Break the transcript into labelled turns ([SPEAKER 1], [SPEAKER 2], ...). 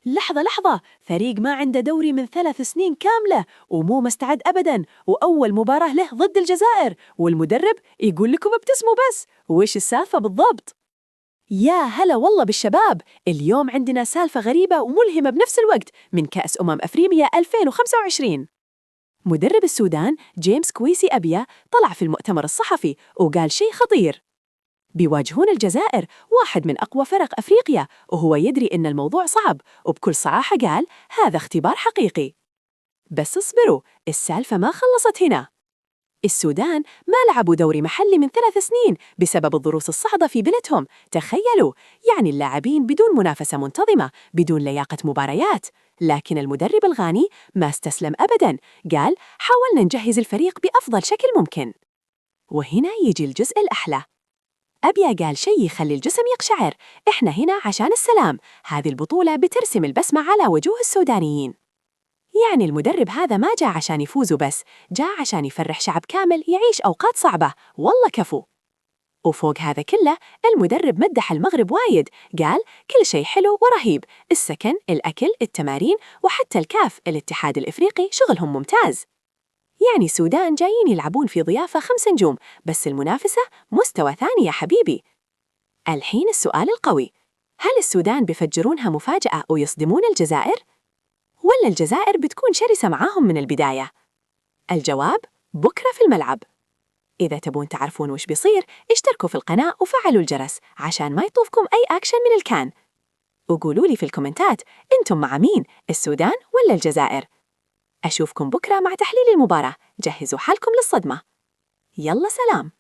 [SPEAKER 1] لحظة لحظة، فريق ما عنده دوري من 3 سنين كاملة ومو مستعد أبداً، وأول مباراة له ضد الجزائر، والمدرب يقول لكم ابتسموا بس. وإيش السالفة بالضبط؟ يا هلا والله بالشباب، اليوم عندنا سالفة غريبة وملهمة بنفس الوقت من كأس أفريقيا 2025. مدرب السودان جيمس كويسي أبيا طلع في المؤتمر الصحفي وقال شيء خطير: بيواجهون الجزائر، واحد من أقوى فرق أفريقيا، وهو يدري إن الموضوع صعب، وبكل صراحة قال هذا اختبار حقيقي. بس اصبروا، السالفة ما خلصت هنا. السودان ما لعبوا دوري محلي من 3 سنين بسبب الظروف الصعبة في بلدهم، تخيلوا، يعني اللاعبين بدون منافسة منتظمة، بدون لياقة مباريات. لكن المدرب الغاني ما استسلم أبداً، قال حاولنا نجهز الفريق بأفضل شكل ممكن. وهنا يجي الجزء الأحلى. أبيا قال شيء يخلي الجسم يقشعر: إحنا هنا عشان السلام، هذه البطولة بترسم البسمة على وجوه السودانيين. يعني المدرب هذا ما جاء عشان يفوزوا بس، جاء عشان يفرح شعب كامل يعيش أوقات صعبة، والله كفو. وفوق هذا كله، المدرب مدح المغرب وايد، قال كل شيء حلو ورهيب، السكن، الأكل، التمارين، وحتى الكاف الاتحاد الإفريقي شغلهم ممتاز. يعني السودان جايين يلعبون في ضيافة 5 نجوم، بس المنافسة مستوى ثاني يا حبيبي. الحين السؤال القوي: هل السودان بيفجرونها مفاجأة ويصدمون الجزائر؟ ولا الجزائر بتكون شرسة معاهم من البداية؟ الجواب بكرة في الملعب. إذا تبون تعرفون وش بيصير، اشتركوا في القناة وفعلوا الجرس عشان ما يطوفكم أي أكشن من الكان. وقولوا لي في الكومنتات، أنتم مع مين، السودان ولا الجزائر؟ أشوفكم بكرة مع تحليل المباراة، جهزوا حالكم للصدمة. يلا سلام.